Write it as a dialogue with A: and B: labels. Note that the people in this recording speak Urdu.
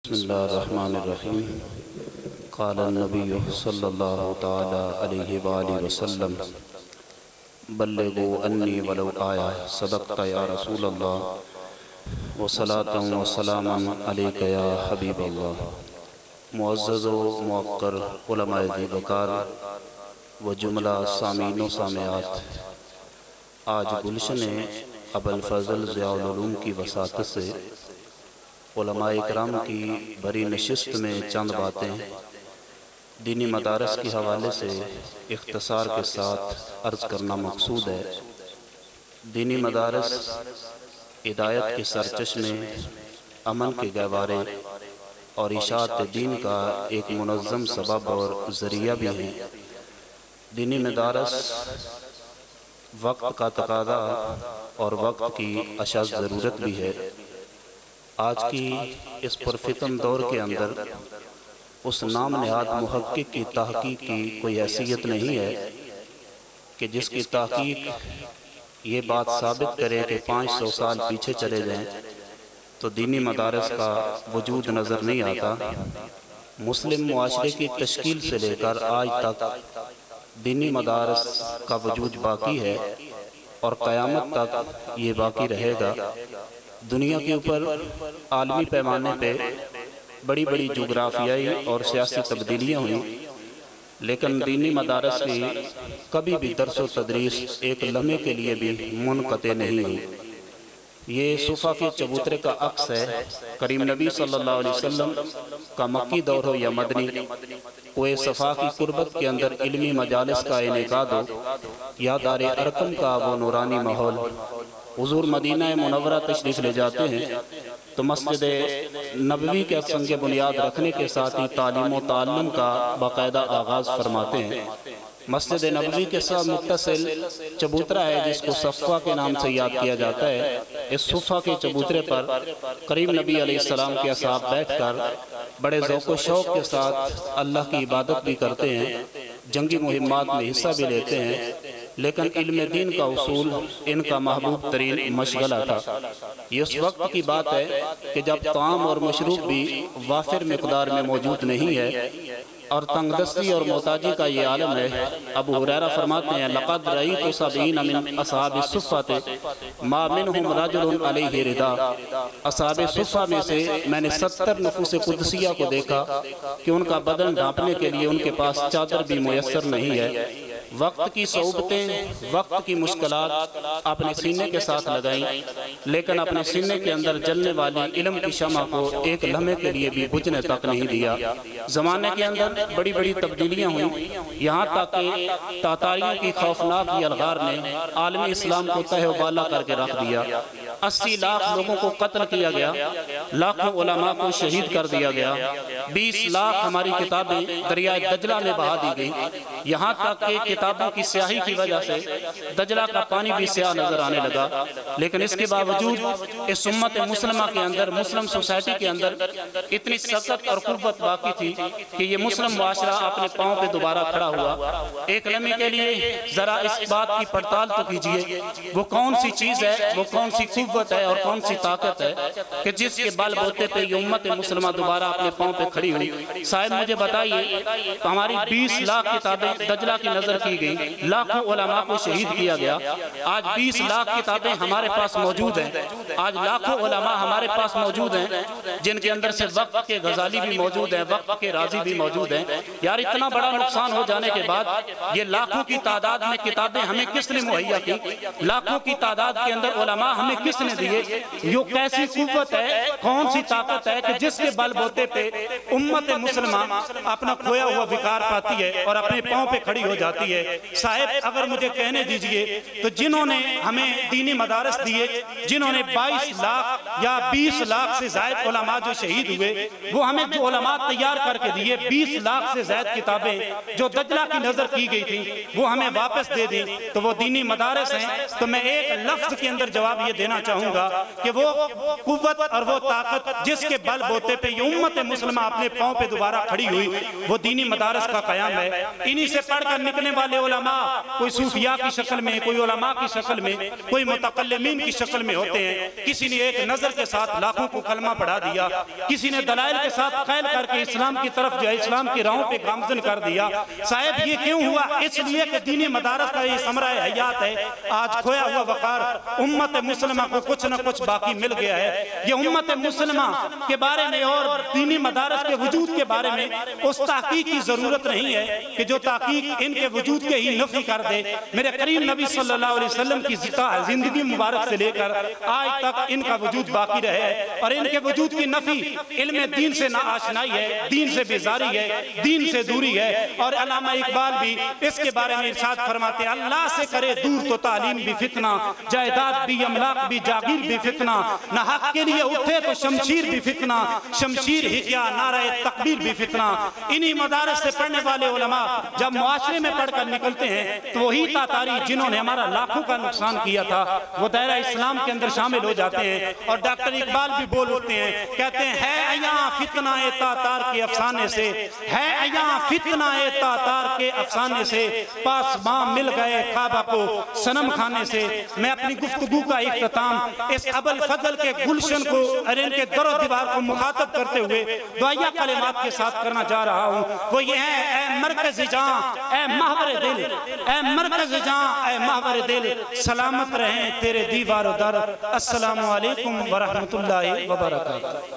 A: بسم اللہ الرحمن الرحیم قال النبی صلی اللہ تعالی علیہ وآلہ وسلم بلغوا انی ولو آیا صدقت یا رسول اللہ وصلاة وسلاما علیک یا حبیب اللہ۔ معزز و موقر علماء ذی وقار و جملہ سامعین و سامعات، آج گلشن ابوالفضل ضیاء العلوم کی وساطت سے علماء اکرام کی بری نشست میں چند باتیں دینی مدارس کے حوالے سے اختصار کے ساتھ عرض کرنا مقصود ہے۔ دینی مدارس ہدایت کے سرچشمے، امن کے گہوارے اور اشاعت دین کا ایک منظم سبب اور ذریعہ بھی ہیں۔ دینی مدارس وقت کا تقاضا اور وقت کی اشد ضرورت بھی ہے۔ آج کی اس پرفتن دور کے اندر اس نام نہاد محقق کی تحقیق کی کوئی حیثیت نہیں ہے کہ جس کی تحقیق یہ بات ثابت کرے کہ 500 سال پیچھے چلے جائیں تو دینی مدارس کا وجود نظر نہیں آتا۔ مسلم معاشرے کی تشکیل سے لے کر آج تک دینی مدارس کا وجود باقی ہے اور قیامت تک یہ باقی رہے گا۔ دنیا کے اوپر عالمی پیمانے پہ بڑی بڑی جغرافیائی اور سیاسی تبدیلیاں ہوئیں، لیکن دینی مدارس کی کبھی بھی درس و تدریس ایک لمحے کے لیے بھی منقطع نہیں ہوئی۔ یہ صفحہ کے چبوترے کا عکس ہے۔ کریم نبی صلی اللہ علیہ وسلم کا مکی دور ہو یا مدنی، کوئے صفا کی قربت کے اندر علمی مجالس کا انعقاد ہو یا دار ارقم کا وہ نورانی ماحول، حضور مدینہ منورہ تشریف لے جاتے ہیں تو مسجد نبوی کے سنگ بنیاد رکھنے کے ساتھ ہی تعلیم و تعلم کا باقاعدہ آغاز فرماتے ہیں۔ مسجد نبوی کے ساتھ متصل چبوترہ ہے جس کو صفہ کے نام سے یاد کیا جاتا ہے۔ اس صفہ کے چبوترے پر قریب نبی علیہ السلام کے اصحاب بیٹھ کر بڑے ذوق و شوق کے ساتھ اللہ کی عبادت بھی کرتے ہیں، جنگی مہمات میں حصہ بھی لیتے ہیں، لیکن علم دین کا اصول ان کا محبوب ترین مشغلہ تھا۔ یہ اس وقت کی بات ہے کہ جب طعام اور مشروب بھی وافر مقدار میں موجود نہیں ہے اور تنگ دستی اور محتاجی کا یہ عالم ہے۔ ابو ہریرہ فرماتے ہیں لقد رأیت 70 من اصحاب الصفہ ما منہم رجل علیہ ردا۔ اصحاب صفہ میں سے میں نے 70 نفوس قدسیہ کو دیکھا کہ ان کا بدن ڈھانپنے کے لیے ان کے پاس چادر بھی میسر نہیں ہے۔ وقت کی صعوبتیں، وقت کی مشکلات اپنے سینے کے ساتھ لگائیں، لیکن اپنے سینے کے اندر جلنے والی علم کی شمع کو ایک لمحے کے لیے بھی بجھنے تک نہیں دیا۔ زمانے کے اندر بڑی بڑی تبدیلیاں ہوئیں، یہاں تک کہ تاتاریوں کی خوفناک یلغار نے عالمی اسلام کو تہہ و بالا کر کے رکھ دیا۔ 80 لاکھ لوگوں کو قتل کیا گیا، لاکھوں علماء کو شہید کر دیا گیا، 20 لاکھ ہماری کتابیں دریائے دجلہ میں بہا دی گئیں، یہاں تک کہ کتابوں کی سیاہی کی وجہ سے دجلہ کا پانی بھی سیاہ نظر آنے لگا۔ لیکن اس کے باوجود اس امت مسلمہ کے اندر، مسلم سوسائٹی کے اندر اتنی سخت اور قربت باقی تھی کہ یہ مسلم معاشرہ اپنے پاؤں پہ دوبارہ کھڑا ہوا۔ ایک لمحے کے لیے ذرا اس بات کی پڑتال تو کیجئے، وہ کون سی چیز ہے، وہ کون سی قوت ہے اور کون سی طاقت ہے کہ جس کے بال بوتے پہ یہ امت مسلمہ دوبارہ اپنے پاؤں پہ کھڑی ہوئی۔ صاحب مجھے بتائیے، ہماری 20 لاکھ کتابیں دجلہ کی نظر کی گئی، لاکھوں علماء کو شہید کیا گیا۔ آج 20 لاکھ کتابیں ہمارے پاس موجود ہیں، آج لاکھوں علماء ہمارے پاس موجود ہیں جن کے اندر سے وقت کے غزالی بھی موجود ہیں، وقت کے رازی بھی موجود ہیں۔ یار اتنا بڑا نقصان ہو جانے کے بعد یہ لاکھوں کی تعداد میں کتابیں ہمیں کس نے مہیا کی؟ لاکھوں کی تعداد کے اندر علماء ہمیں کس نے دیے؟ یہ کیسی قوت ہے، کون سی طاقت ہے کہ جس کے بل بوتے پہ امت مسلمہ اپنا کھویا ہوا وقار پاتی ہے اور اپنے پاؤں پہ کھڑی ہو جاتی ہے؟ صاحب اگر مجھے کہنے دیجئے تو جنہوں نے ہمیں دینی مدارس دیے، جنہوں نے 22 لاکھ یا 20 لاکھ سے زائد علماء جو شہید ہوئے، وہ ہمیں جو علماء تیار کر کے دیے، 20 لاکھ سے زائد کتابیں جو دجلہ کی نظر کی گئی تھی وہ ہمیں واپس دے دیں تو وہ دینی مدارس ہیں۔ تو میں ایک لفظ کے اندر جواب یہ دینا
B: چاہوں گا کہ وہ قوت اور وہ طاقت جس کے بل بوتے پہ یہ امت مسلمہ اپنے پاؤں پہ دوبارہ کھڑی ہوئی وہ دینی مدارس کا قیام ہے۔ انہی سے پڑھ کر نکلنے والے علماء کوئی صوفیاء کی شکل میں، کوئی علماء کی شکل میں، کوئی متکلمین کی شکل میں ہوتے ہیں۔ کسی نے ایک نظر کے ساتھ لاکھوں کو کلمہ پڑھا دیا، کسی نے دلائل کے ساتھ قائل کر کے اسلام کی طرف جو ہے اسلام کی راہوں پہ گامزن کر دیا۔ صاحب یہ کیوں ہوا؟ اس لیے کہ دینی مدارس کا یہ ثمرہ حیات ہے۔ آج کھویا ہوا وقار امت مسلمہ کو کچھ نہ کچھ باقی مل گیا ہے۔ یہ امت مسلمہ کے بارے میں اور دینی مدارس کے وجود کے بارے میں اس تحقیق کی ضرورت نہیں ہے کہ جو تحقیق ان کے وجود کے ہی نفی کر دے۔ میرے کریم نبی صلی اللہ علیہ وسلم کی زندگی مبارک سے لے کر آج تک ان کا وجود باقی رہے اور ان کے وجود کی نفی علم دین سے ناآشنائی ہے، دین سے بیزاری ہے، دین سے دوری ہے۔ اور علامہ اقبال بھی اس کے بارے میں ارشاد فرماتے ہیں اللہ سے کرے دور تو تعلیم بھی فتنہ، جائیداد بھی املاک بھی جاگیر بھی فتنہ، نہ حق کے لیے اٹھے تو شمشیر بھی فتنہ، شمشیر ہی کیا نعرہ تکبیر بھی فتنہ۔ انہی مدارس سے پڑھنے والے علماء جب معاشرے میں پڑھ کر نکلتے ہیں تو وہی تاتاری جنہوں نے ہمارا لاکھوں کا نقصان کیا تھا وہ دائرہ اسلام کے اندر شامل ہو جاتے ہیں۔ اور ڈاکٹر اقبال بھی بول اٹھتے ہیں، کہتے ہیں ہے ایاں فتنہ تاتار کے افسانے سے، ہے ایاں فتنہ تاتار کے افسانے سے، پاسباں مل گئے کعبہ کو صنم کھانے سے۔ میں اپنی گفتگو کا اختتام اس ابوالفضل کے گلشن کو اور ان کے در و دیوار کو مخاطب کرتے ہوئے دعائیہ کلمات کے ساتھ کرنا چاہ رہا ہوں۔ وہ یہ ہے اے مرکز جاں اے محور دل، اے مرکز جاں اے محور دل، سلامت رہیں تیرے دیوار و در۔ السلام علیکم ورحمۃ اللہ وبرکاتہ۔